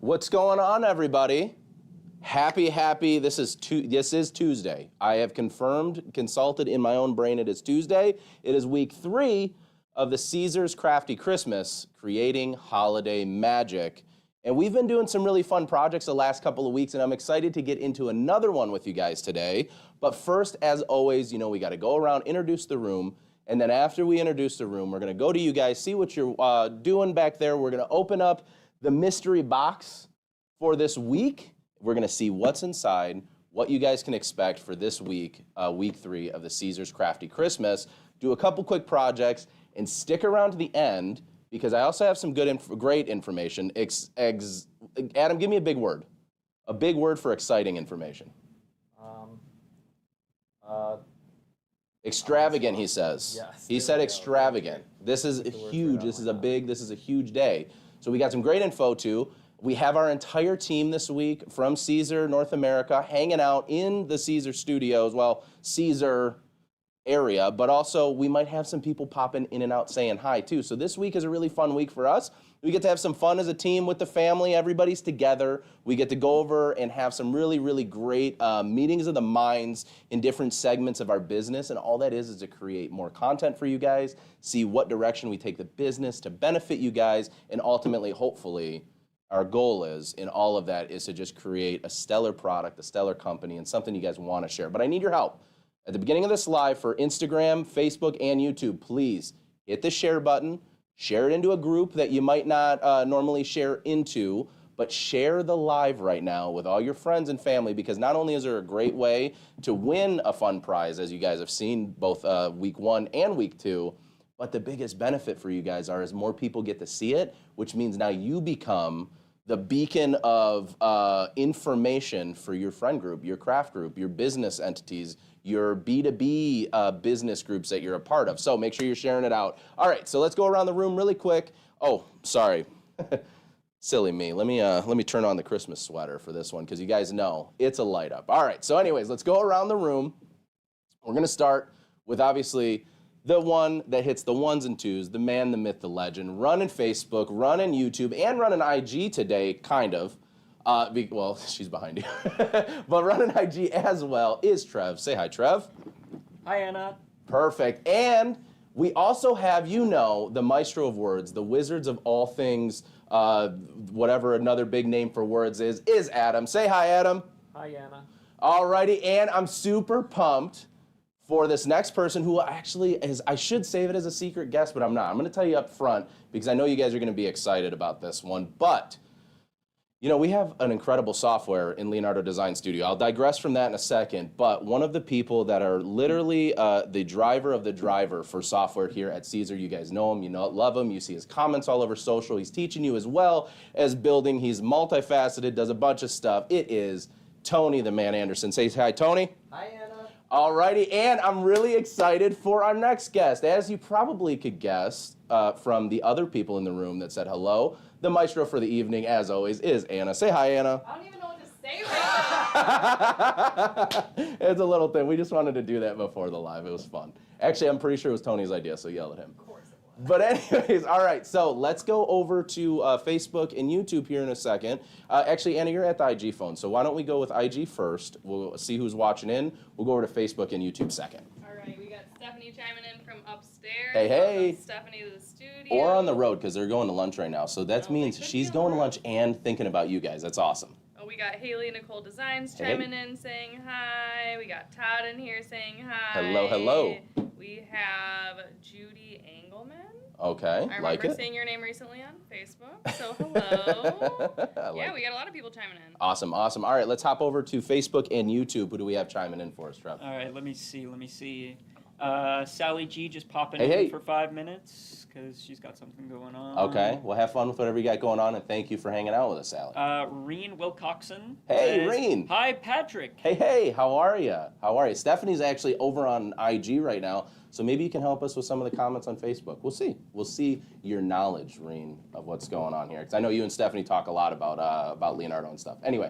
What's going on, everybody? Happy. This is Tuesday. I have consulted in my own brain. It is Tuesday. It is week 3 of the Siser's Crafty Christmas, creating holiday magic. And we've been doing some really fun projects the last couple of weeks, and I'm excited to get into another one with you guys today. But first, as always, we got to go around, introduce the room, and then after we introduce the room, we're going to go to you guys, see what you're doing back there. We're going to open up the mystery box for this week. We're going to see what's inside, what you guys can expect for this week, week 3 of the Siser's Crafty Christmas. Do a couple quick projects, and stick around to the end, because I also have some great information. Adam, give me a big word. A big word for exciting information. Extravagant, he says. Yes, he said extravagant. This is huge. This is a huge day. So we got some great info too. We have our entire team this week from Siser North America hanging out in the Siser studios, Siser area, but also we might have some people popping in and out saying hi too. So this week is a really fun week for us. We get to have some fun as a team with the family. Everybody's together. We get to go over and have some really, really great meetings of the minds in different segments of our business. And all that is to create more content for you guys, see what direction we take the business to benefit you guys, and ultimately, hopefully, our goal is, in all of that, is to just create a stellar product, a stellar company, and something you guys want to share. But I need your help. At the beginning of this live for Instagram, Facebook, and YouTube, please hit the share button. Share it into a group that you might not normally share into, but share the live right now with all your friends and family, because not only is there a great way to win a fun prize, as you guys have seen both week 1 and week 2, but the biggest benefit for you guys is more people get to see it, which means now you become the beacon of information for your friend group, your craft group, your business entities, your B2B business groups that you're a part of. So make sure you're sharing it out. All right, so let's go around the room really quick. Oh, sorry. Silly me. Let me turn on the Christmas sweater for this one, because you guys know it's a light up. All right, so anyways, let's go around the room. We're going to start with, obviously, the one that hits the 1s and 2s, the man, the myth, the legend, running Facebook, running YouTube, and running IG today, kind of. Well, she's behind you. But running IG as well is Trev. Say hi, Trev. Hi, Anna. Perfect. And we also have, the maestro of words, the wizards of all things, whatever another big name for words is Adam. Say hi, Adam. Hi, Anna. All righty, and I'm super pumped for this next person, who actually is, I should save it as a secret guest, but I'm not. I'm going to tell you up front, because I know you guys are going to be excited about this one. But we have an incredible software in Leonardo Design Studio. I'll digress from that in a second, but one of the people that are literally the driver of the driver for software here at Siser, you guys know him, love him, you see his comments all over social, he's teaching you as well as building, he's multifaceted, does a bunch of stuff. It is Tony the Man Anderson. Say hi, Tony. Hi, Anna. All righty, and I'm really excited for our next guest. As you probably could guess from the other people in the room that said hello, the maestro for the evening, as always, is Anna. Say hi, Anna. I don't even know what to say right now. It's a little thing. We just wanted to do that before the live. It was fun. Actually, I'm pretty sure it was Tony's idea, so yell at him. Of course it was. But anyways, all right, so let's go over to Facebook and YouTube here in a second. Actually, Anna, you're at the IG phone, so why don't we go with IG first? We'll see who's watching in. We'll go over to Facebook and YouTube second. All right, we got Stephanie chiming in from upstairs. Hey, hey. Stephanie to the studio. Or on the road, because they're going to lunch right now. So that means she's going to lunch and thinking about you guys. That's awesome. Oh, we got Haley Nicole Designs chiming in saying hi. We got Todd in here saying hi. Hello, hello. We have Judy Engelman. Okay, I like remember it. seeing your name recently on Facebook, so hello. Yeah, we got a lot of people chiming in. Awesome, awesome. All right, let's hop over to Facebook and YouTube. Who do we have chiming in for us, Trev? All right, let me see. Sally G just popping in for 5 minutes because she's got something going on. Okay, well, have fun with whatever you got going on, and thank you for hanging out with us, Sally. Reen Wilcoxon. Hey, says, Reen. Hi, Patrick. Hey, how are you? Stephanie's actually over on IG right now, so maybe you can help us with some of the comments on Facebook. We'll see. We'll see your knowledge, Reen, of what's going on here, because I know you and Stephanie talk a lot about Leonardo and stuff. Anyway.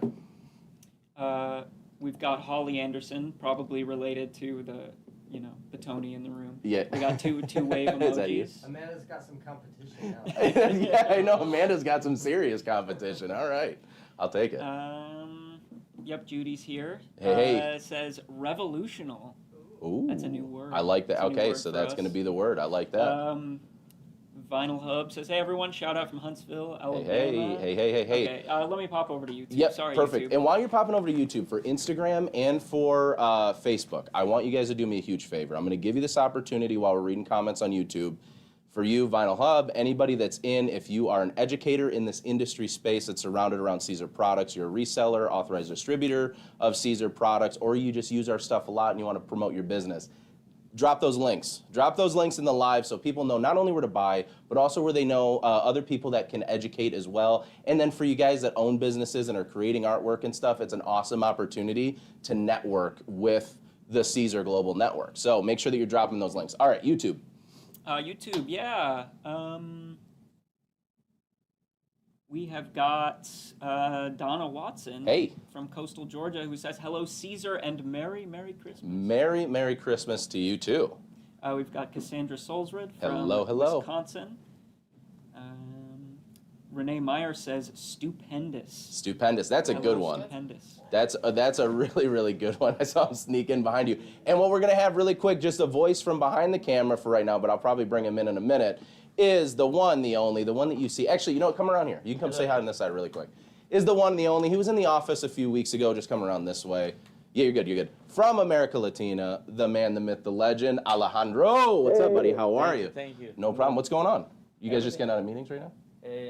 We've got Holly Anderson, probably related to the Batoni in the room. Yeah. We got two wave Is that you? emojis. Amanda's got some competition now. Yeah, I know. Amanda's got some serious competition. All right. I'll take it. Yep, Judy's here. Hey. It says revolutional. Ooh. That's a new word. I like that. It's a new Okay, word so for that's us. going to be the word. I like that. Vinyl Hub says, hey everyone, shout out from Huntsville, Alabama. Hey. Okay, let me pop over to YouTube. Yep, Sorry, perfect. YouTube. And while you're popping over to YouTube, for Instagram and for Facebook, I want you guys to do me a huge favor. I'm going to give you this opportunity while we're reading comments on YouTube. For you, Vinyl Hub, anybody that's if you are an educator in this industry space that's surrounded around Siser products, you're a reseller, authorized distributor of Siser products, or you just use our stuff a lot and you want to promote your business, drop those links. Drop those links in the live so people know not only where to buy, but also where they know other people that can educate as well. And then for you guys that own businesses and are creating artwork and stuff, it's an awesome opportunity to network with the Siser Global Network. So make sure that you're dropping those links. All right, YouTube. YouTube, yeah. We have got Donna Watson from Coastal Georgia who says, hello, Siser, and Merry Christmas. Merry Christmas to you, too. We've got Cassandra Solzred from hello. Wisconsin. Renee Meyer says, stupendous. Stupendous. That's a good one. Stupendous. That's a really, really good one. I saw him sneak in behind you. And what we're going to have really quick, just a voice from behind the camera for right now, but I'll probably bring him in a minute, is the one, the only, the one that you see. Actually, you know what? Come around here. You can come say hi on this side really quick. Is the one, the only. He was in the office a few weeks ago. Just come around this way. Yeah, you're good. You're good. From America Latina, the man, the myth, the legend, Alejandro. What's up, buddy? How are you? Thank you. No problem. What's going on? You guys just getting out of meetings right now?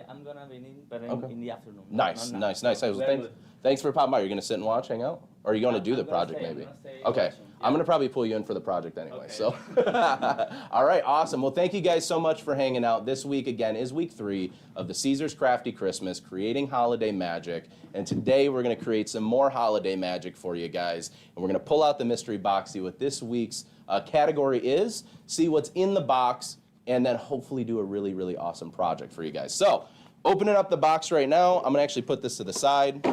I'm gonna be in, but Okay. in the afternoon. Nice. Well, Very thanks for popping by. You're going to sit and watch, hang out? Or are you going to do the project maybe? Okay. I'm going to probably pull you in for the project anyway. Okay. So, all right, awesome. Well, thank you guys so much for hanging out. This week, again, is week 3 of the Siser's Crafty Christmas, creating holiday magic. And today, we're going to create some more holiday magic for you guys. And we're going to pull out the mystery box, see what this week's category is, see what's in the box, and then hopefully do a really, really awesome project for you guys. So, opening up the box right now, I'm going to actually put this to the side.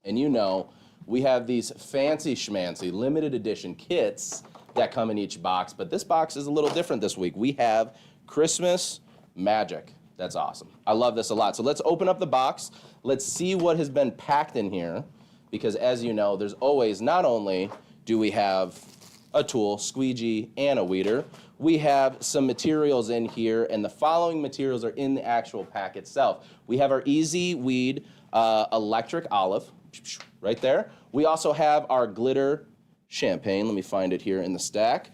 And you know, we have these fancy schmancy limited edition kits that come in each box, but this box is a little different this week. We have Christmas magic. That's awesome. I love this a lot. So let's open up the box. Let's see what has been packed in here, because as you know, there's always, not only do we have a tool, squeegee, and a weeder, we have some materials in here, and the following materials are in the actual pack itself. We have our Easy Weed electric olive, right there. We also have our glitter champagne. Let me find it here in the stack.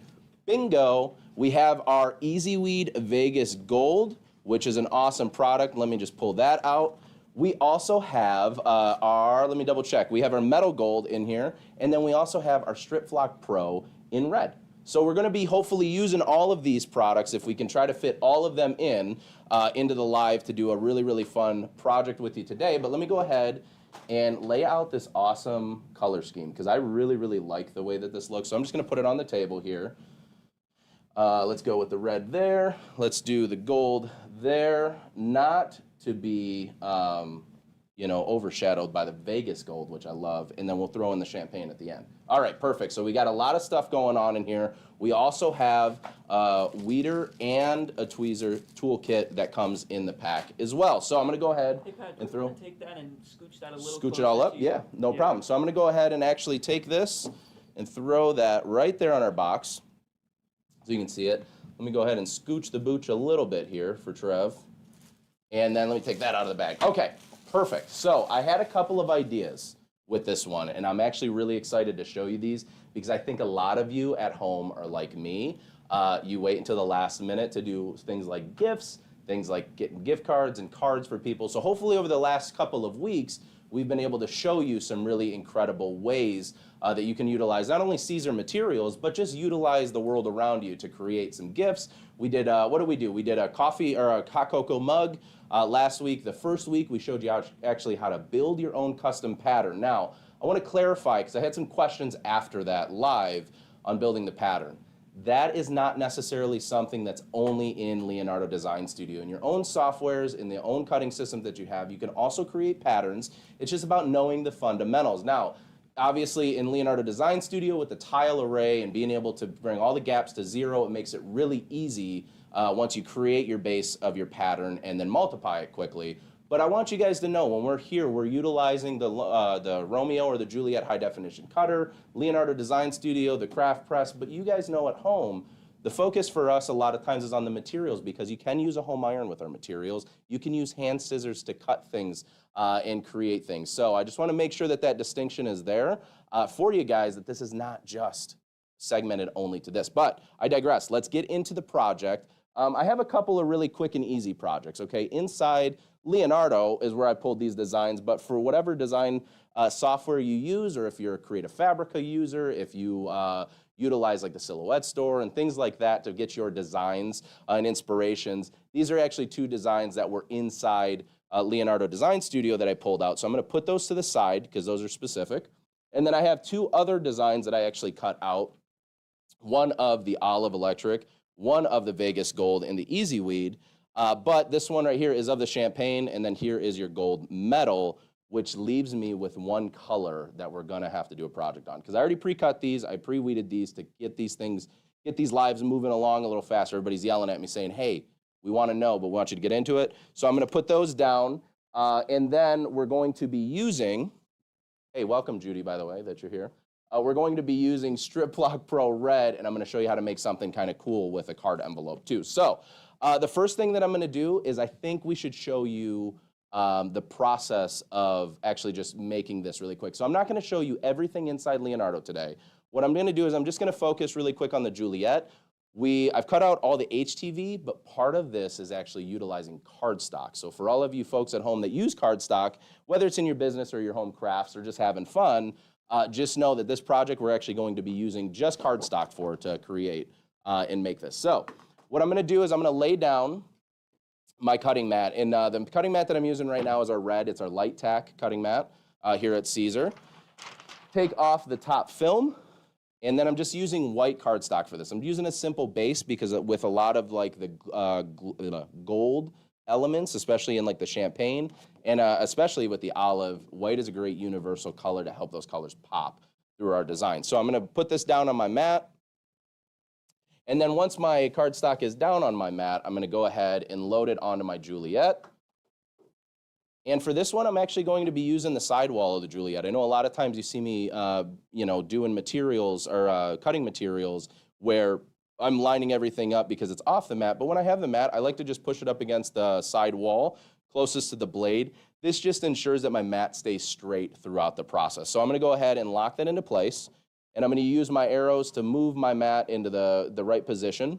Bingo. We have our Easy Weed Vegas Gold, which is an awesome product. Let me just pull that out. We also have let me double check. We have our Metal Gold in here, and then we also have our Strip Flock Pro in red. So we're going to be hopefully using all of these products, if we can try to fit all of them into the live, to do a really, really fun project with you today. But let me go ahead and lay out this awesome color scheme, because I really, really like the way that this looks. So I'm just going to put it on the table here. Let's go with the red there. Let's do the gold there. Not to be overshadowed by the Vegas Gold, which I love, and then we'll throw in the champagne at the end. All right, perfect. So we got a lot of stuff going on in here. We also have a weeder and a tweezer toolkit that comes in the pack as well. So I'm going to go ahead and throw. Take that and scooch that a little. Scooch it all up? Yeah, no problem. So I'm going to go ahead and actually take this and throw that right there on our box, so you can see it. Let me go ahead and scooch the booch a little bit here for Trev. And then let me take that out of the bag. Okay, perfect. So I had a couple of ideas with this one, and I'm actually really excited to show you these, because I think a lot of you at home are like me. You wait until the last minute to do things like gifts, things like getting gift cards and cards for people. So hopefully over the last couple of weeks, we've been able to show you some really incredible ways that you can utilize not only Siser materials, but just utilize the world around you to create some gifts. We did, what did we do? We did a coffee or a hot cocoa mug last week. The first week, we showed you actually how to build your own custom pattern. Now, I want to clarify, because I had some questions after that live on building the pattern. That is not necessarily something that's only in Leonardo Design Studio. In your own softwares, in the own cutting systems that you have, you can also create patterns. It's just about knowing the fundamentals. Now, obviously in Leonardo Design Studio with the tile array and being able to bring all the gaps to 0, it makes it really easy once you create your base of your pattern and then multiply it quickly. But I want you guys to know when we're here, we're utilizing the Romeo or the Juliet high definition cutter, Leonardo Design Studio, the craft press, but you guys know at home, the focus for us a lot of times is on the materials because you can use a home iron with our materials. You can use hand scissors to cut things and create things. So I just want to make sure that that distinction is there for you guys, that this is not just segmented only to this. But I digress. Let's get into the project. I have a couple of really quick and easy projects, okay? Inside Leonardo is where I pulled these designs, but for whatever design software you use, or if you're a Creative Fabrica user, if you utilize like the Silhouette Store and things like that to get your designs and inspirations, these are actually 2 designs that were inside Leonardo Design Studio that I pulled out. So I'm going to put those to the side because those are specific. And then I have 2 other designs that I actually cut out. One of the Olive Electric, one of the Vegas Gold, and the Easy Weed. But this one right here is of the Champagne, and then here is your Gold Medal, which leaves me with 1 color that we're gonna have to do a project on. Because I already pre-cut these, I pre-weeded these to get these things, get these lives moving along a little faster. Everybody's yelling at me saying, hey, we wanna know, but we want you to get into it. So I'm gonna put those down, and then we're going to be using, hey, welcome Judy, by the way, that you're here. We're going to be using Strip Block Pro Red, and I'm gonna show you how to make something kind of cool with a card envelope too. So the first thing that I'm gonna do is I think we should show you the process of actually just making this really quick. So I'm not gonna show you everything inside Leonardo today. What I'm gonna do is I'm just gonna focus really quick on the Juliet. I've cut out all the HTV, but part of this is actually utilizing cardstock. So for all of you folks at home that use cardstock, whether it's in your business or your home crafts or just having fun, just know that this project we're actually going to be using just cardstock for to create and make this. So what I'm gonna do is I'm gonna lay down my cutting mat. And the cutting mat that I'm using right now is our red. It's our light tack cutting mat here at Siser. Take off the top film, and then I'm just using white cardstock for this. I'm using a simple base because with a lot of like the gold elements, especially in like the champagne, and especially with the olive, white is a great universal color to help those colors pop through our design. So I'm gonna put this down on my mat. And then once my cardstock is down on my mat, I'm gonna go ahead and load it onto my Juliet. And for this one, I'm actually going to be using the sidewall of the Juliet. I know a lot of times you see me, doing materials or cutting materials where I'm lining everything up because it's off the mat. But when I have the mat, I like to just push it up against the side wall closest to the blade. This just ensures that my mat stays straight throughout the process. So I'm gonna go ahead and lock that into place. And I'm gonna use my arrows to move my mat into the right position.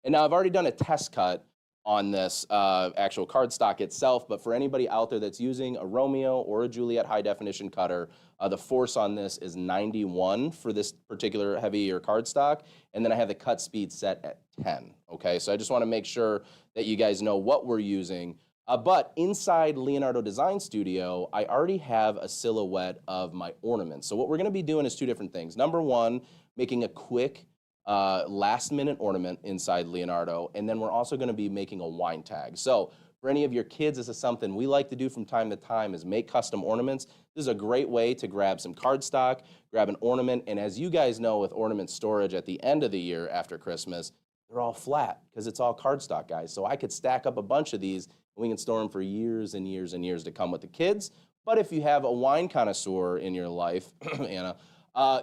And now I've already done a test cut on this actual cardstock itself, but for anybody out there that's using a Romeo or a Juliet high definition cutter, the force on this is 91 for this particular heavier cardstock, and then I have the cut speed set at 10, okay? So I just wanna make sure that you guys know what we're using. But inside Leonardo Design Studio, I already have a silhouette of my ornaments. So what we're gonna be doing is 2 different things. Number 1, making a quick last-minute ornament inside Leonardo, and then we're also gonna be making a wine tag. So for any of your kids, this is something we like to do from time to time, is make custom ornaments. This is a great way to grab some cardstock, grab an ornament, and as you guys know with ornament storage at the end of the year after Christmas, they're all flat because it's all cardstock, guys. So I could stack up a bunch of these and we can store them for years and years and years to come with the kids. But if you have a wine connoisseur in your life, Anna,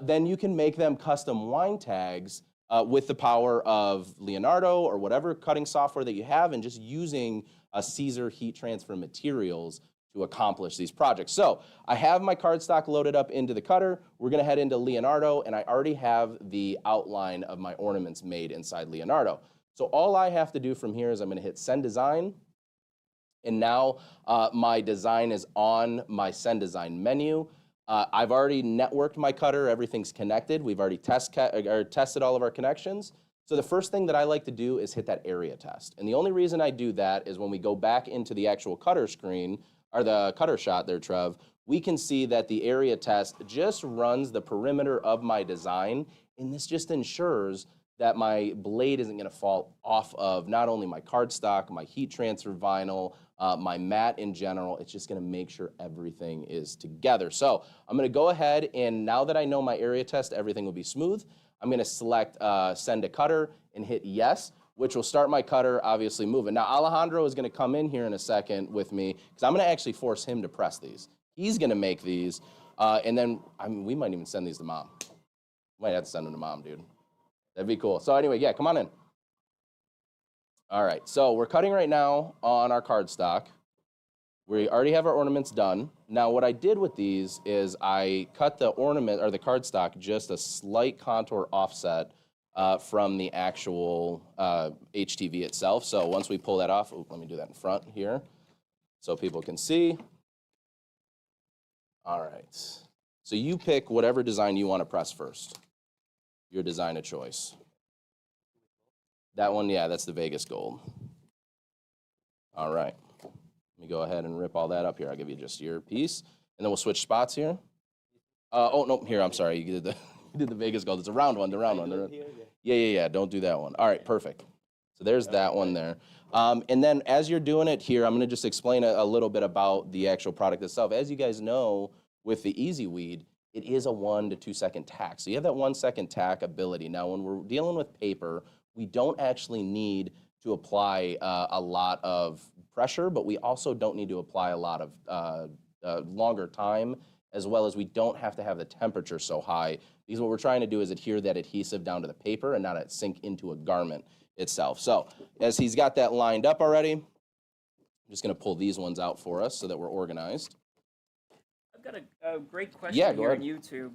then you can make them custom wine tags with the power of Leonardo or whatever cutting software that you have, and just using a Siser heat transfer materials to accomplish these projects. So I have my cardstock loaded up into the cutter. We're gonna head into Leonardo, and I already have the outline of my ornaments made inside Leonardo. So all I have to do from here is I'm gonna hit Send Design, and now my design is on my Send Design menu. I've already networked my cutter, everything's connected. We've already tested all of our connections. So the first thing that I like to do is hit that area test. And the only reason I do that is when we go back into the actual cutter screen, or the cutter shot there, Trev, we can see that the area test just runs the perimeter of my design, and this just ensures that my blade isn't gonna fall off of not only my cardstock, my heat transfer vinyl, my mat in general. It's just gonna make sure everything is together. So I'm gonna go ahead, and now that I know my area test, everything will be smooth, I'm gonna select send to cutter and hit yes, which will start my cutter obviously moving. Now Alejandro is gonna come in here in a second with me, because I'm gonna actually force him to press these. He's gonna make these, and then, I mean, we might even send these to mom. Might have to send them to mom, dude. That'd be cool. So anyway, yeah, come on in. All right, so we're cutting right now on our cardstock. We already have our ornaments done. Now what I did with these is I cut the ornament, or the cardstock, just a slight contour offset from the actual HTV itself. So once we pull that off, let me do that in front here so people can see. All right, so you pick whatever design you want to press first. Your design of choice. That one, yeah, that's the Vegas gold. All right, let me go ahead and rip all that up here. I'll give you just your piece, and then we'll switch spots here. Oh, no, here, I'm sorry, you did the Vegas gold. It's a round one, the round one. Yeah, don't do that one. All right, perfect. So there's that one there. And then as you're doing it here, I'm gonna just explain a little bit about the actual product itself. As you guys know, with the Easy Weed, it is a 1 to 2 second tack. So you have that 1 second tack ability. Now, when we're dealing with paper, we don't actually need to apply a lot of pressure, but we also don't need to apply a lot of longer time, as well as we don't have to have the temperature so high, because what we're trying to do is adhere that adhesive down to the paper and not it sink into a garment itself. So as he's got that lined up already, I'm just gonna pull these ones out for us so that we're organized. I've got a great question here on ahead. YouTube.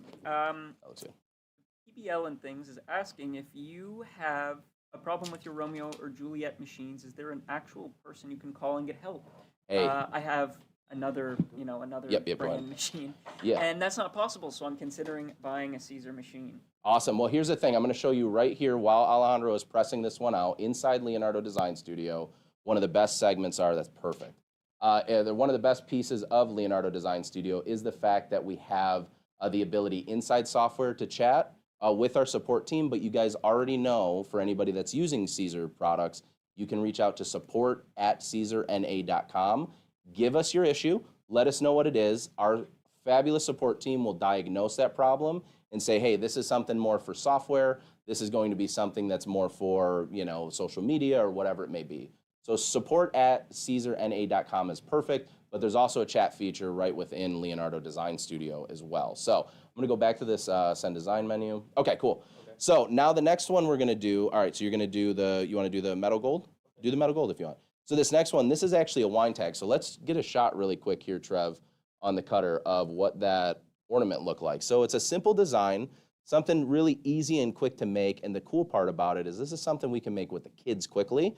PBL and Things is asking if you have a problem with your Romeo or Juliet machines, is there an actual person you can call and get help? Hey. I have another brand machine, and that's not possible, so I'm considering buying a Siser machine. Awesome. Well, here's the thing. I'm going to show you right here while Alejandro is pressing this one out inside Leonardo Design Studio. One of the best segments are, that's perfect. One of the best pieces of Leonardo Design Studio is the fact that we have the ability inside software to chat with our support team, but you guys already know, for anybody that's using Siser products, you can reach out to support@siserna.com. Give us your issue. Let us know what it is. Our fabulous support team will diagnose that problem and say, hey, this is something more for software. This is going to be something that's more for, social media or whatever it may be. So support@siserna.com is perfect, but there's also a chat feature right within Leonardo Design Studio as well. So I'm gonna go back to this send design menu. Okay, cool. Okay. So now the next one we're gonna do, all right, so you're gonna do you wanna do the metal gold? Do the metal gold if you want. So this next one, this is actually a wine tag. So let's get a shot really quick here, Trev, on the cutter of what that ornament looked like. So it's a simple design, something really easy and quick to make. And the cool part about it is this is something we can make with the kids quickly.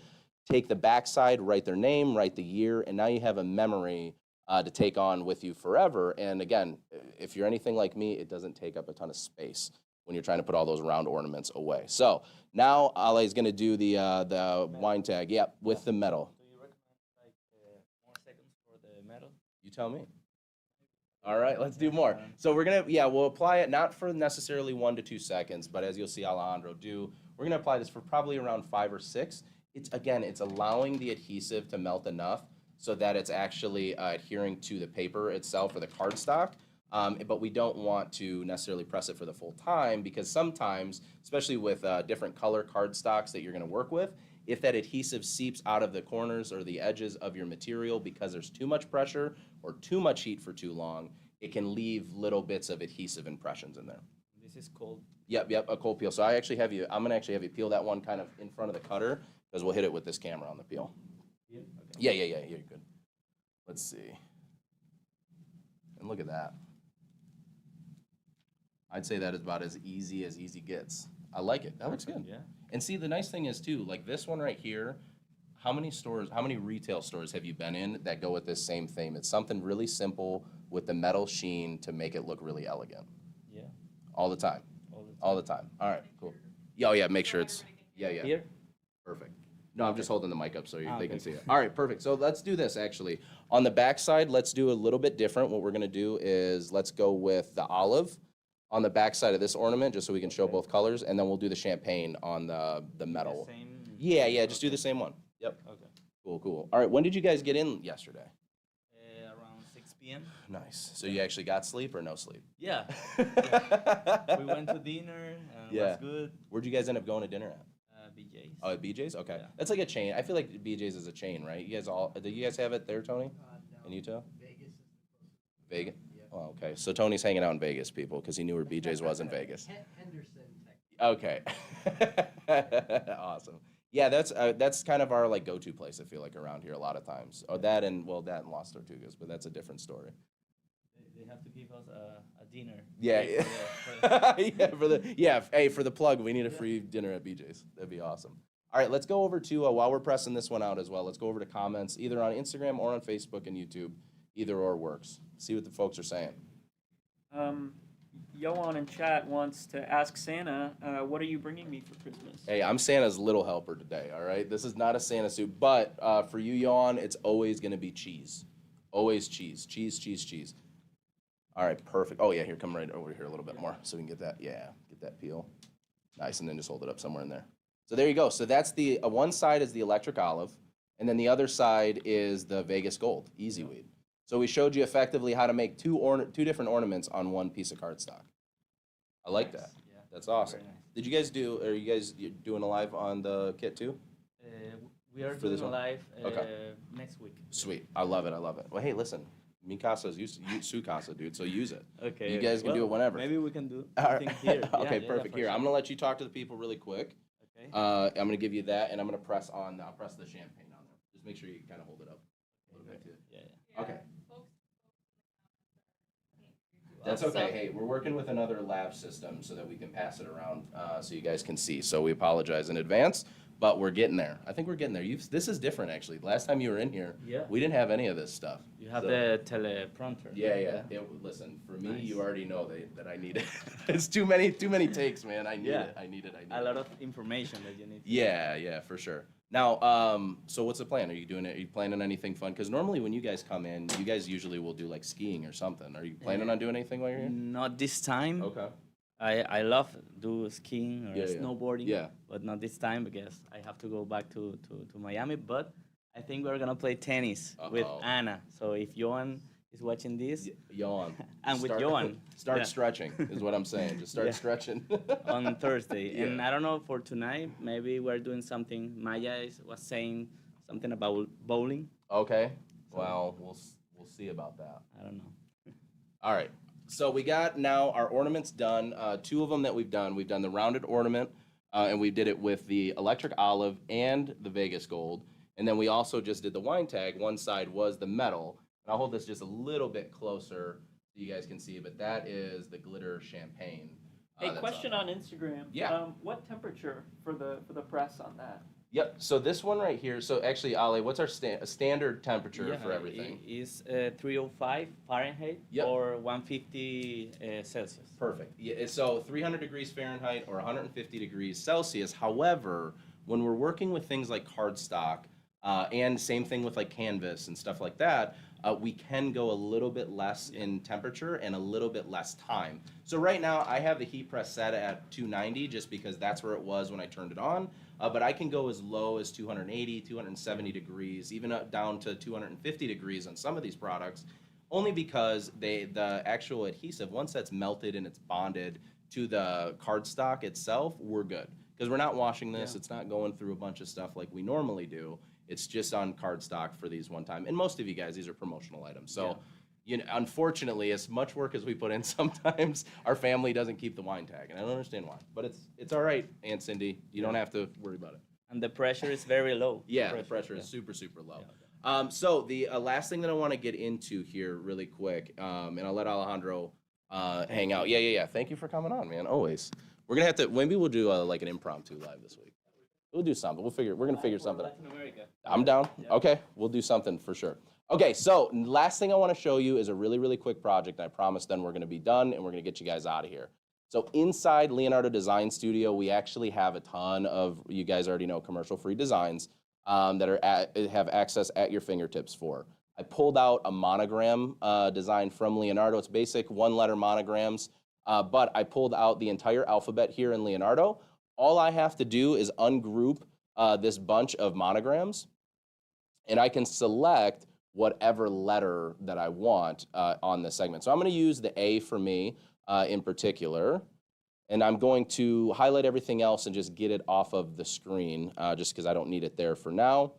Take the backside, write their name, write the year, and now you have a memory to take on with you forever. And again, if you're anything like me, it doesn't take up a ton of space when you're trying to put all those round ornaments away. So now Ale is going to do the wine tag, with the metal. Do you recommend more seconds for the metal? You tell me. All right, let's do more. So we're gonna, we'll apply it not for necessarily 1 to 2 seconds, but as you'll see Alejandro do, we're gonna apply this for probably around 5 or 6. It's allowing the adhesive to melt enough so that it's actually adhering to the paper itself or the cardstock. But we don't want to necessarily press it for the full time, because sometimes, especially with different color cardstocks that you're gonna work with, if that adhesive seeps out of the corners or the edges of your material because there's too much pressure or too much heat for too long, it can leave little bits of adhesive impressions in there. This is cold. Yep, a cold peel. So I'm gonna actually have you peel that one kind of in front of the cutter, because we'll hit it with this camera on the peel. Yeah, okay. Yeah, you're good. Let's see. And look at that. I'd say that is about as easy gets. I like it. That looks good. Yeah. And see, the nice thing is too, like this one right here, how many retail stores have you been in that go with this same theme? It's something really simple with the metal sheen to make it look really elegant. Yeah. All the time. All the time. All right, cool. Yeah, make sure it's, Here? Perfect. No, I'm just holding the mic up so they can see it. All right, perfect. So let's do this actually. On the back side, let's do a little bit different. What we're gonna do is let's go with the olive. on the back side of this ornament, just so we can show both colors, and then we'll do the champagne on the metal. The same. Yeah, just do the same one. Yep. Okay. Cool. All right, when did you guys get in yesterday? Around 6 p.m. Nice. So you actually got sleep or no sleep? Yeah. We went to dinner and it Yeah. was good. Where'd you guys end up going to dinner at? BJ's. Oh, at BJ's? Okay. Yeah. That's like a chain. I feel like BJ's is a chain, right? Do you guys have it there, Tony? No. In Utah? Vegas is the closest. Vegas? Yep. Oh, okay. So Tony's hanging out in Vegas, people, because he knew where BJ's was in Vegas. Henderson, Texas. Okay. Awesome. Yeah, that's kind of our like go-to place, I feel like, around here a lot of times. Oh, that and Las Tortugas, but that's a different story. They have to give us a dinner. Yeah. Yeah. For the plug, we need a free dinner at BJ's. That'd be awesome. All right, let's go over to while we're pressing this one out as well. Let's go over to comments either on Instagram or on Facebook and YouTube. Either or works. See what the folks are saying. Johan in chat wants to ask Santa, what are you bringing me for Christmas? Hey, I'm Santa's little helper today. All right, this is not a Santa suit, but for you, Johan, it's always gonna be cheese. Always cheese. Cheese. All right, perfect. Oh yeah, here, come right over here a little bit more so we can get that. Yeah, get that peel. Nice, and then just hold it up somewhere in there. So there you go. So that's the one side is the electric olive, and then the other side is the Vegas gold, easy weed. So we showed you effectively how to make two different ornaments on one piece of cardstock. I like that. Yeah. That's awesome. Very nice. Did you guys are you guys doing a live on the kit too? We are For doing this a one? live Okay. next week. Sweet. I love it. Well, hey, listen. Mi casa is su casa, dude, so use it. Okay. You guys can do it whenever. Maybe we can do All something right. here. Okay, Yeah, perfect. for Here, sure. I'm going to let you talk to the people really quick. Okay. I'm going to give you that, and I'm going to press the champagne on there. Just make sure you kind of hold it up a little bit too. Yeah. Okay. Folks, That's okay. Hey, we're working with another lab system so that we can pass it around so you guys can see. So we apologize in advance, but we're getting there. I think we're getting there. This is different, actually. Last time you were in here, Yeah. we didn't have any of this stuff. You have So- the teleprompter. Yeah. Listen, for me, Nice. you already know that I need it. It's too many takes, man. I need Yeah. it. I need it. A lot of information that you need. Yeah, for sure. Now, so what's the plan? Are you planning anything fun? Because normally when you guys come in, you guys usually will do like skiing or something. Are you planning on doing anything while you're here? Not this time. Okay. I love do skiing or Yeah, yeah. snowboarding. Yeah. But not this time because I have to go back to Miami. But I think we're gonna play tennis with Uh-oh. Anna. So if Johan is watching this, Yawn. And with Johan. Start Yeah. stretching is what I'm saying. Just start Yeah. stretching. on Thursday. Yeah. And I don't know for tonight, maybe we're doing something. Maya was saying something about bowling. Okay. Well, we'll see about that. I don't know. All right. So we got now our ornaments done. Two of them that we've done. We've done the rounded ornament, and we did it with the electric olive and the Vegas gold. And then we also just did the wine tag. One side was the metal. And I'll hold this just a little bit closer so you guys can see, but that is the glitter champagne. Hey, that's question on Instagram. Yeah. What temperature for the press on that? Yep. So this one right here. So actually, Ale, what's our standard temperature for everything? It is 305 Fahrenheit Yep. or 150 Celsius. Perfect. Yeah, so 300 degrees Fahrenheit or 150 degrees Celsius. However, when we're working with things like cardstock, and same thing with like canvas and stuff like that, we can go a little bit less in temperature and a little bit less time. So right now I have the heat press set at 290 just because that's where it was when I turned it on. But I can go as low as 280, 270 degrees, even up down to 250 degrees on some of these products, only because the actual adhesive, once that's melted and it's bonded to the cardstock itself, we're good. Because we're not washing this, Yeah. it's not going through a bunch of stuff like we normally do. It's just on cardstock for these one time. And most of you guys, these are promotional items. So, Yeah. you know, unfortunately, as much work as we put in, sometimes our family doesn't keep the wine tag, and I don't understand why. But it's all right, Aunt Cindy. You don't have to worry about it. And the pressure is very low. Yeah, the pressure is super low. Yeah, So the last thing that I want to get into here really quick, and I'll let Alejandro hang out. Yeah. Thank you for coming on, man. Always. We're gonna have to. Maybe we'll do like an impromptu live this week. We'll do something. We're gonna figure something out. Latin America. I'm down. Yeah. Okay, we'll do something for sure. Okay, so last thing I want to show you is a really quick project. I promise then we're going to be done and we're going to get you guys out of here. So inside Leonardo Design Studio, we actually have a ton of, you guys already know, commercial-free designs that have access at your fingertips for. I pulled out a monogram design from Leonardo. It's basic one-letter monograms. but I pulled out the entire alphabet here in Leonardo. All I have to do is ungroup this bunch of monograms, and I can select whatever letter that I want on this segment. So I'm going to use the A for me in particular, and I'm going to highlight everything else and just get it off of the screen just because I don't need it there for now.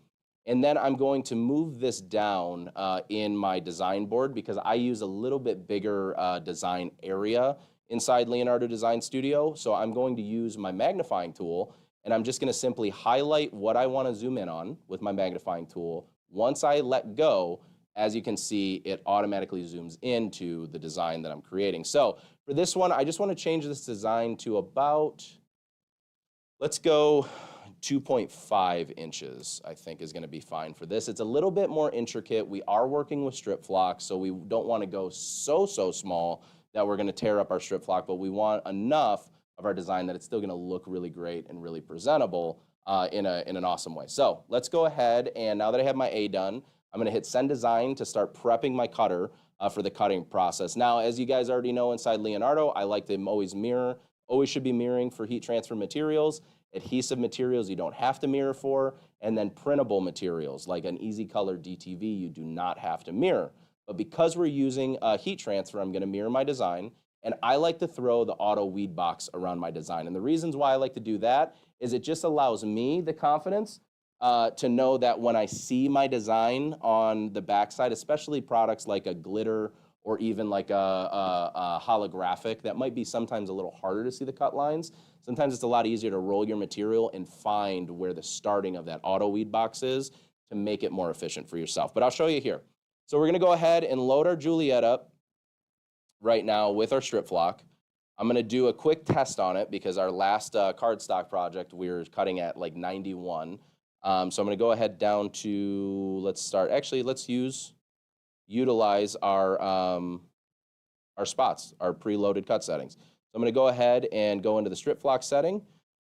And then I'm going to move this down in my design board because I use a little bit bigger design area inside Leonardo Design Studio. So I'm going to use my magnifying tool, and I'm just going to simply highlight what I want to zoom in on with my magnifying tool. Once I let go, as you can see, it automatically zooms into the design that I'm creating. So for this one, I just want to change this design to about, let's go 2.5 inches, I think is going to be fine for this. It's a little bit more intricate. We are working with strip flock, so we don't want to go so small that we're going to tear up our strip flock, but we want enough of our design that it's still going to look really great and really presentable in an awesome way. So let's go ahead, and now that I have my A done, I'm going to hit Send Design to start prepping my cutter for the cutting process. Now, as you guys already know, inside Leonardo, I like to always mirror. Always should be mirroring for heat transfer materials. Adhesive materials you don't have to mirror for, and then printable materials like an Easy Color DTV you do not have to mirror. But because we're using heat transfer, I'm going to mirror my design, and I like to throw the auto weed box around my design. And the reasons why I like to do that is it just allows me the confidence to know that when I see my design on the backside, especially products like a glitter or even like a holographic, that might be sometimes a little harder to see the cut lines. Sometimes it's a lot easier to roll your material and find where the starting of that auto weed box is to make it more efficient for yourself. But I'll show you here. So we're gonna go ahead and load our Juliet up right now with our strip flock. I'm gonna do a quick test on it because our last cardstock project, we were cutting at like 91. So I'm gonna go ahead down to, let's utilize our spots, our preloaded cut settings. So I'm gonna go ahead and go into the strip flock setting.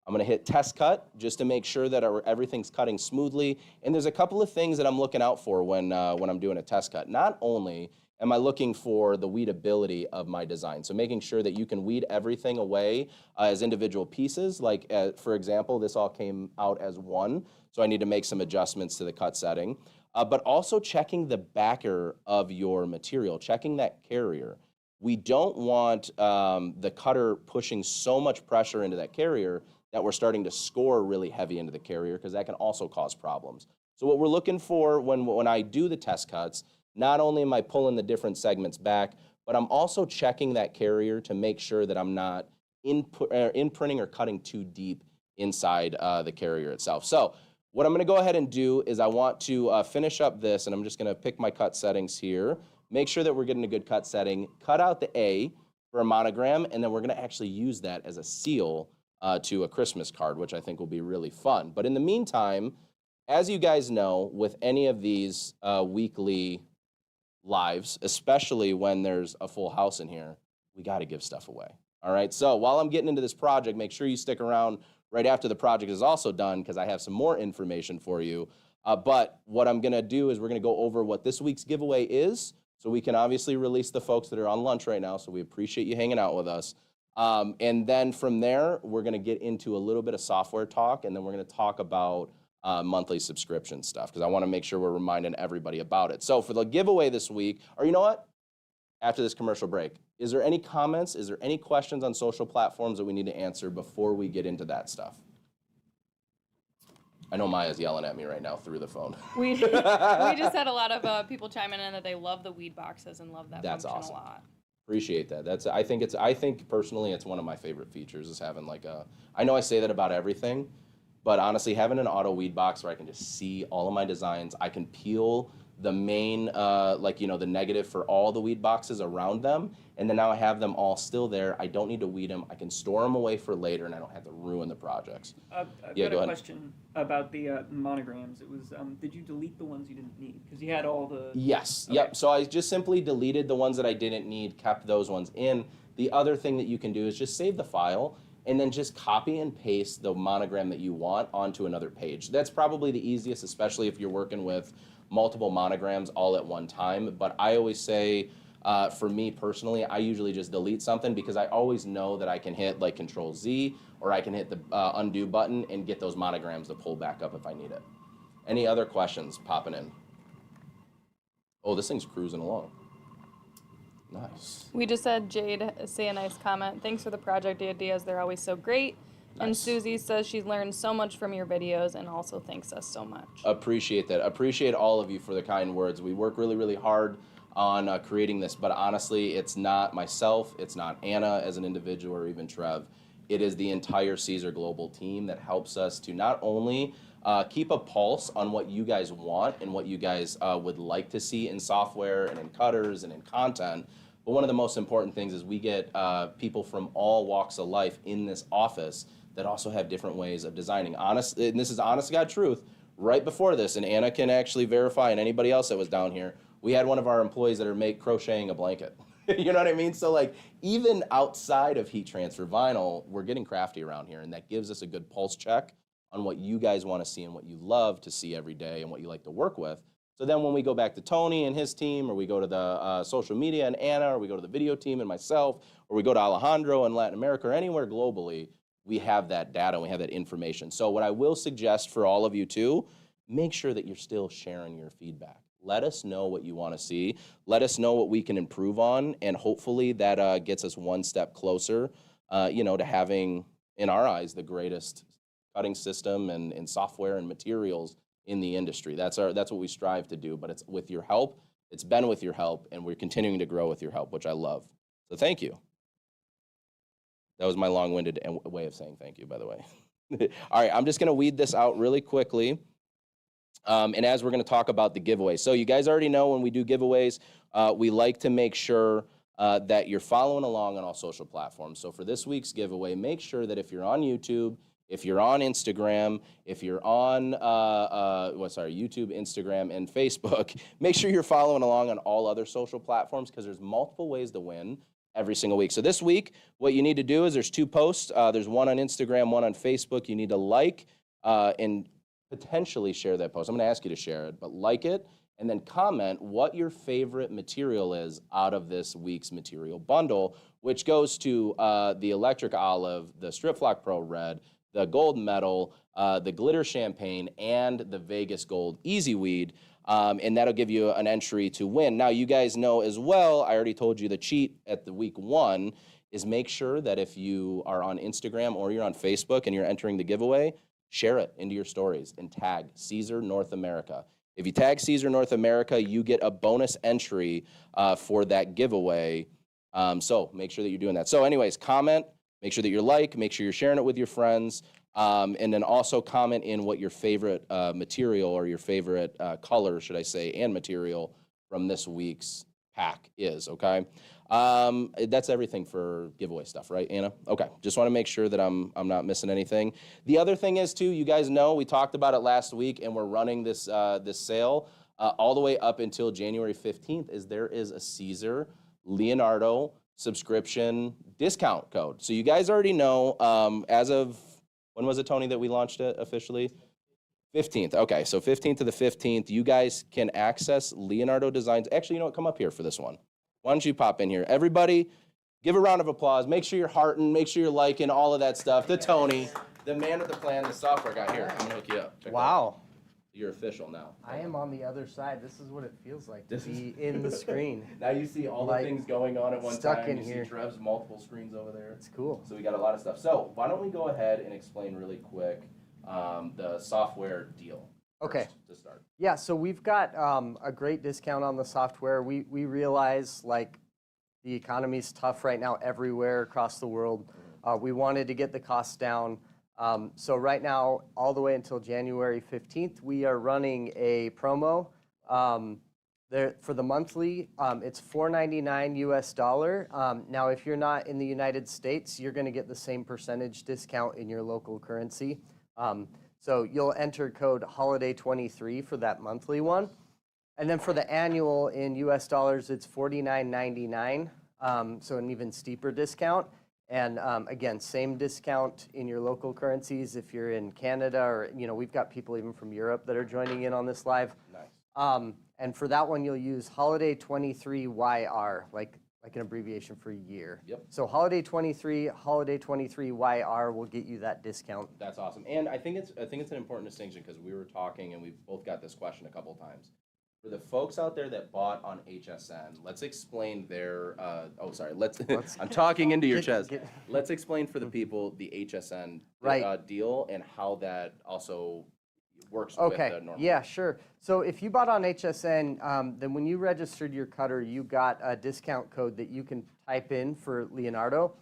I'm gonna hit test cut just to make sure that everything's cutting smoothly. And there's a couple of things that I'm looking out for when I'm doing a test cut. Not only am I looking for the weedability of my design, so making sure that you can weed everything away as individual pieces. Like for example, this all came out as one, so I need to make some adjustments to the cut setting. But also checking the backer of your material, checking that carrier. We don't want the cutter pushing so much pressure into that carrier that we're starting to score really heavy into the carrier, because that can also cause problems. So what we're looking for when I do the test cuts, not only am I pulling the different segments back, but I'm also checking that carrier to make sure that I'm not imprinting or cutting too deep inside the carrier itself. So what I'm gonna go ahead and do is I want to finish up this, and I'm just gonna pick my cut settings here, make sure that we're getting a good cut setting, cut out the A for a monogram, and then we're gonna actually use that as a seal to a Christmas card, which I think will be really fun. But in the meantime, as you guys know, with any of these weekly lives, especially when there's a full house in here, we gotta give stuff away. All right, so while I'm getting into this project, make sure you stick around right after the project is also done, because I have some more information for you. But what I'm gonna do is we're gonna go over what this week's giveaway is, so we can obviously release the folks that are on lunch right now, so we appreciate you hanging out with us. And then from there, we're gonna get into a little bit of software talk, and then we're gonna talk about monthly subscription stuff, because I wanna make sure we're reminding everybody about it. So for the giveaway this week, or you know what? After this commercial break, is there any comments? Is there any questions on social platforms that we need to answer before we get into that stuff? I know Maya's yelling at me right now through the phone. We just had a lot of people chiming in that they love the weed boxes and love that That's function awesome. a lot. Appreciate that. I think personally it's one of my favorite features, is having like I know I say that about everything, but honestly, having an auto weed box where I can just see all of my designs, I can peel the main, the negative for all the weed boxes around them, and then now I have them all still there. I don't need to weed them. I can store them away for later, and I don't have to ruin the projects. I've Yeah, got go a ahead. question about the monograms. It was, did you delete the ones you didn't need? Because you had all the... Yes, Okay. Yep. So I just simply deleted the ones that I didn't need, kept those ones in. The other thing that you can do is just save the file, and then just copy and paste the monogram that you want onto another page. That's probably the easiest, especially if you're working with multiple monograms all at one time. But I always say, For me personally, I usually just delete something because I always know that I can hit like Control Z or I can hit the undo button and get those monograms to pull back up if I need it. Any other questions popping in? Oh, this thing's cruising along. Nice. We just had Jade say a nice comment. Thanks for the project ideas. They're always so great. Nice. And Susie says she's learned so much from your videos and also thanks us so much. Appreciate that. Appreciate all of you for the kind words. We work really, really hard on creating this, but honestly, it's not myself, it's not Anna as an individual or even Trev. It is the entire Siser Global team that helps us to not only keep a pulse on what you guys want and what you guys would like to see in software and in cutters and in content, but one of the most important things is we get people from all walks of life in this office that also have different ways of designing. Honest, and this is honest to God truth, right before this, and Anna can actually verify, and anybody else that was down here, we had one of our employees that are crocheting a blanket. You know what I mean? So like, even outside of heat transfer vinyl, we're getting crafty around here, and that gives us a good pulse check on what you guys want to see and what you love to see every day and what you like to work with. So then when we go back to Tony and his team, or we go to the social media and Anna, or we go to the video team and myself, or we go to Alejandro in Latin America or anywhere globally, we have that data, we have that information. So what I will suggest for all of you too, make sure that you're still sharing your feedback. Let us know what you want to see. Let us know what we can improve on, and hopefully that gets us one step closer, to having, in our eyes, the greatest cutting system and software and materials in the industry. That's what we strive to do, but it's with your help. It's been with your help, and we're continuing to grow with your help, which I love. So thank you. That was my long-winded way of saying thank you, by the way. All right, I'm just going to weed this out really quickly. And as we're going to talk about the giveaway. So you guys already know when we do giveaways, we like to make sure that you're following along on all social platforms. So for this week's giveaway, make sure that if you're on YouTube, if you're on Instagram, if you're on YouTube, Instagram, and Facebook, make sure you're following along on all other social platforms because there's multiple ways to win every single week. So this week, what you need to do is there's 2 posts. There's one on Instagram, one on Facebook. You need to like and potentially share that post. I'm going to ask you to share it, but like it and then comment what your favorite material is out of this week's material bundle, which goes to the Electric Olive, the Strip Flock Pro Red, the Gold Metal, the Glitter Champagne, and the Vegas Gold Easy Weed, and that'll give you an entry to win. Now, you guys know as well, I already told you the cheat at the week 1 is make sure that if you are on Instagram or you're on Facebook and you're entering the giveaway, share it into your stories and tag Siser North America. If you tag Siser North America, you get a bonus entry for that giveaway. So make sure that you're doing that. So anyways, comment, make sure that you're make sure you're sharing it with your friends, and then also comment in what your favorite material or your favorite color, should I say, and material from this week's pack is, okay? That's everything for giveaway stuff, right, Anna? Okay, just want to make sure that I'm not missing anything. The other thing is, too, you guys know, we talked about it last week, and we're running this sale all the way up until January 15th, there is a Siser Leonardo subscription discount code. So you guys already know, as of, when was it, Tony, that we launched it officially? 15th. Okay, so 15th to the 15th, you guys can access Leonardo Designs. Actually, you know what? Come up here for this one. Why don't you pop in here? Everybody, give a round of applause. Make sure you're hearting, make sure you're liking all of that stuff. To Tony, the man with the plan, the software guy. Here, I'm going to hook you up. Check Wow. You're official now. I am on the other side. This is what it feels like to be in the screen. Now you see all the things going on at one stuck time. in You here. see Trev's multiple screens over there. It's cool. So we got a lot of stuff. So why don't we go ahead and explain really quick the software deal. Okay. To start. Yeah, so we've got a great discount on the software. We realize like the economy's tough right now everywhere across the world. We wanted to get the costs down. So right now, all the way until January 15th, we are running a promo. For the monthly, it's $4.99 US. Now, if you're not in the United States, you're going to get the same percentage discount in your local currency. So you'll enter code HOLIDAY23 for that monthly one. And then for the annual in US dollars, it's $49.99, so an even steeper discount. And again, same discount in your local currencies if you're in Canada or, we've got people even from Europe that are joining in on this live. Nice. And for that one, you'll use Holiday 23 YR, like an abbreviation for year. Yep. So Holiday 23 YR will get you that discount. That's awesome. And I think it's an important distinction because we were talking and we've both got this question a couple of times. For the folks out there that bought on HSN, let's explain their. I'm talking into your chest. Let's explain for the people the HSN deal and how that also works with the normal. Yeah, sure. So if you bought on HSN, then when you registered your cutter, you got a discount code that you can type in for Leonardo.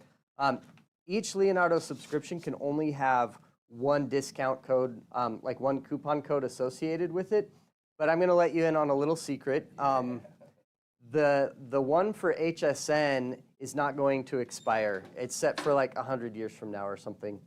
Each Leonardo subscription can only have one discount code, like one coupon code associated with it. But I'm going to let you in on a little secret. The one for HSN is not going to expire. It's set for like 100 years from now or something.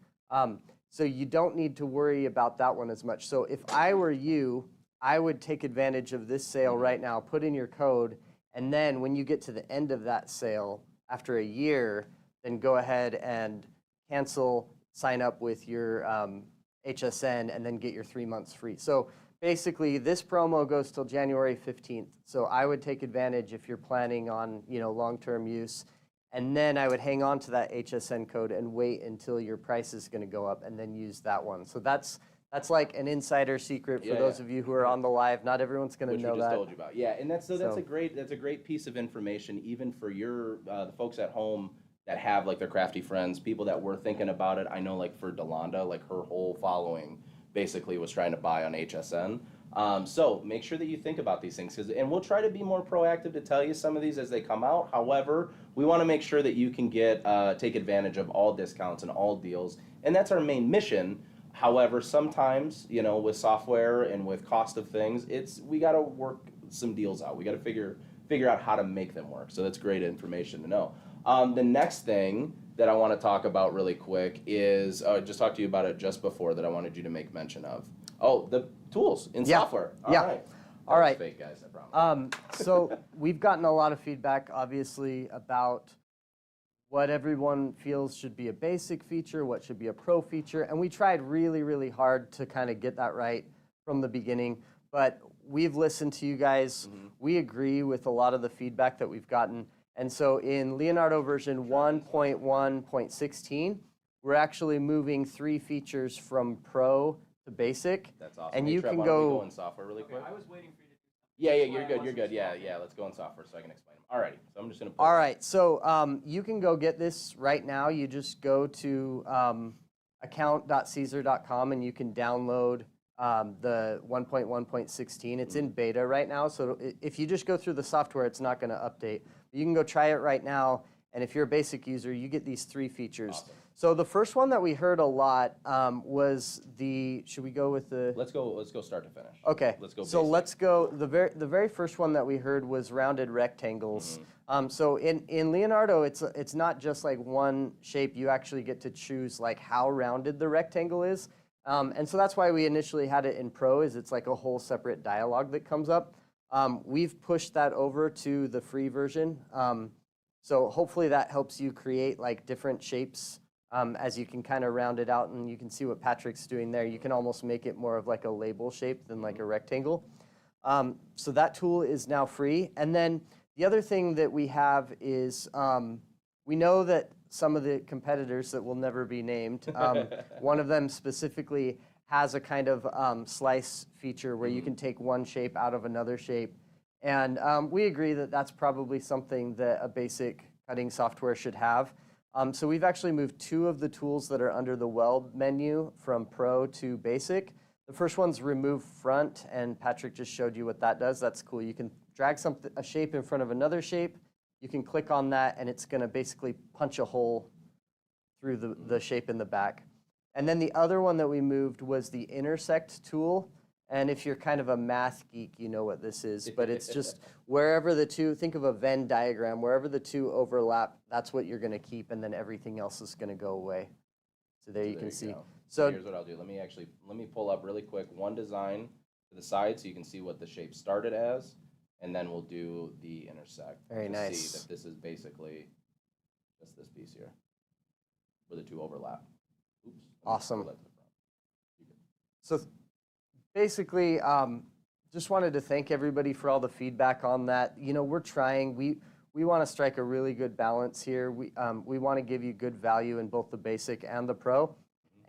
So you don't need to worry about that one as much. So if I were you, I would take advantage of this sale right now, put in your code, and then when you get to the end of that sale, after a year, then go ahead and cancel, sign up with your HSN, and then get your 3 months free. So basically, this promo goes till January 15th. So I would take advantage if you're planning on, long-term use. And then I would hang on to that HSN code and wait until your price is going to go up and then use that one. So that's like an insider secret for those of you who are on the live. Not everyone's going to know that. Which we just told you about. Yeah, and that's a great piece of information even for your the folks at home that have like their crafty friends, people that were thinking about it. I know like for Delonda, like her whole following basically was trying to buy on HSN. So make sure that you think about these things, and we'll try to be more proactive to tell you some of these as they come out. However, we want to make sure that you can take advantage of all discounts and all deals, and that's our main mission. However, sometimes, with software and with cost of things, we got to work some deals out. We got to figure out how to make them work. So that's great information to know. The next thing that I want to talk about really quick is just talk to you about it just before that I wanted you to make mention of. Oh, the tools in software. All right. Fake guys, I promise. So we've gotten a lot of feedback, obviously, about what everyone feels should be a basic feature, what should be a pro feature, and we tried really, really hard to kind of get that right from the beginning. But we've listened to you guys. Mm-hmm. We agree with a lot of the feedback that we've gotten. And so in Leonardo version 1.1.16, we're actually moving 3 features from Pro to Basic. That's awesome. And hey, you Trev, can why go. don't we go in software really quick. I was waiting for you to do Yeah, you're good. Yeah, let's go in software so I can explain them. Alrighty, so I'm just gonna. All right, so you can go get this right now. You just go to account.siser.com and you can download the 1.1.16. It's in beta right now, so if you just go through the software, it's not going to update. You can go try it right now, and if you're a basic user, you get these 3 features. Awesome. So the first one that we heard a lot was the. Should we go with the? Let's go start to finish. Okay. Let's go. So basic. let's go. The very first one that we heard was rounded rectangles. Mm-hmm. So in Leonardo, it's not just like one shape. You actually get to choose like how rounded the rectangle is. And so that's why we initially had it in Pro. It's like a whole separate dialog that comes up. We've pushed that over to the free version. So hopefully that helps you create like different shapes. As you can kind of round it out, and you can see what Patrick's doing there. You can almost make it more of like a label shape than like a rectangle. So that tool is now free. And then the other thing that we have is we know that some of the competitors that will never be named, one of them specifically has a kind of slice feature where you can take one shape out of another shape. And we agree that that's probably something that a basic cutting software should have. So we've actually moved 2 of the tools that are under the weld menu from Pro to Basic. The first one's Remove Front, and Patrick just showed you what that does. That's cool. You can drag a shape in front of another shape. You can click on that, and it's going to basically punch a hole through the shape in the back. And then the other one that we moved was the Intersect tool. And if you're kind of a math geek, you know what this is. But it's just wherever the 2, think of a Venn diagram, wherever the 2 overlap, that's what you're going to keep, and then everything else is going to go away. So there you can see. Go. So here's what I'll do. Let me pull up really quick one design to the side so you can see what the shape started as, and then we'll do the intersect. Very nice. See that this is basically just this piece here, where the 2 overlap. Oops. Awesome. So basically, just wanted to thank everybody for all the feedback on that. You know, we're trying. We want to strike a really good balance here. We want to give you good value in both the basic and the pro.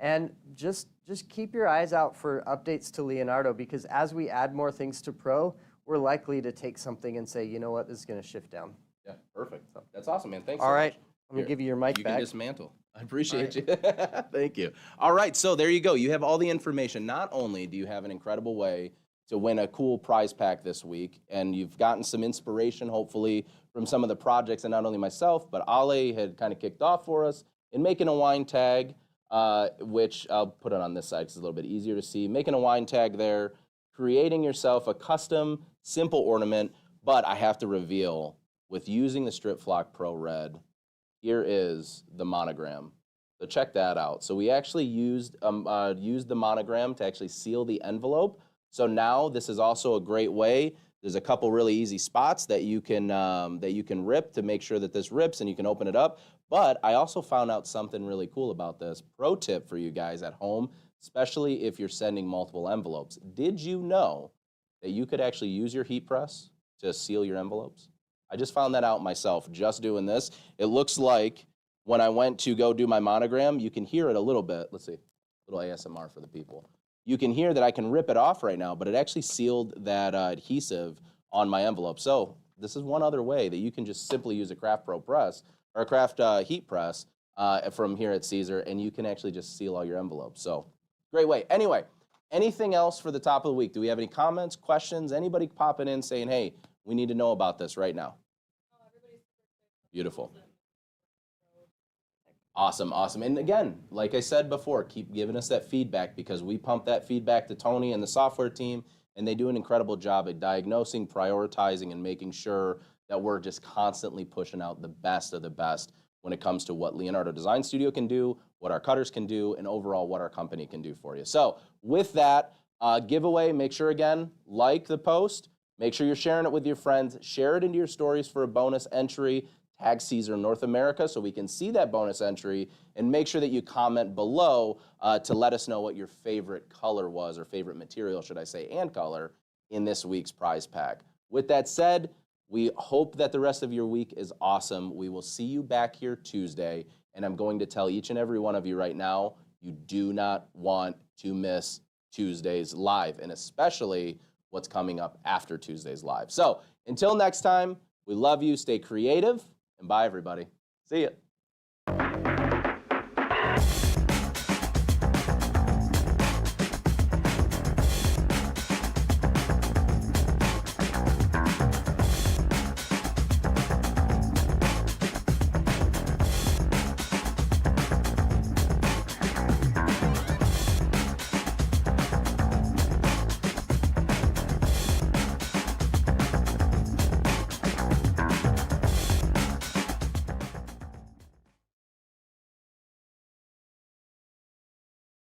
And just keep your eyes out for updates to Leonardo, because as we add more things to pro, we're likely to take something and say, you know what, this is going to shift down. Yeah, perfect. That's awesome, man. Thanks All so right. much. Let me give you your mic You back. can dismantle. I appreciate you. Thank you. All right, so there you go. You have all the information. Not only do you have an incredible way to win a cool prize pack this week, and you've gotten some inspiration, hopefully, from some of the projects, and not only myself, but Ale had kind of kicked off for us in making a wine tag, which I'll put it on this side because it's a little bit easier to see. Making a wine tag there, creating yourself a custom, simple ornament, but I have to reveal, with using the Strip Flock Pro Red, here is the monogram. So check that out. So we actually used the monogram to actually seal the envelope. So now this is also a great way. There's a couple really easy spots that you can rip to make sure that this rips and you can open it up. But I also found out something really cool about this. Pro tip for you guys at home, especially if you're sending multiple envelopes. Did you know that you could actually use your heat press to seal your envelopes? I just found that out myself just doing this. It looks like when I went to go do my monogram, you can hear it a little bit. Let's see, a little ASMR for the people. You can hear that I can rip it off right now, but it actually sealed that adhesive on my envelope. So this is one other way that you can just simply use a Craft Pro press or a Craft heat press from here at Siser, and you can actually just seal all your envelopes. So great way. Anyway, anything else for the top of the week? Do we have any comments, questions? Anybody popping in saying, hey, we need to know about this right now? Beautiful. Awesome, awesome. And again, like I said before, keep giving us that feedback, because we pump that feedback to Tony and the software team, and they do an incredible job at diagnosing, prioritizing, and making sure that we're just constantly pushing out the best of the best when it comes to what Leonardo Design Studio can do, what our cutters can do, and overall what our company can do for you. So with that giveaway, make sure, again, like the post. Make sure you're sharing it with your friends. Share it into your stories for a bonus entry. Tag Siser North America so we can see that bonus entry, and make sure that you comment below to let us know what your favorite color was, or favorite material, should I say, and color in this week's prize pack. With that said, we hope that the rest of your week is awesome. We will see you back here Tuesday, and I'm going to tell each and every one of you right now, you do not want to miss Tuesday's live, and especially what's coming up after Tuesday's live. So until next time, we love you, stay creative, and bye, everybody. See ya.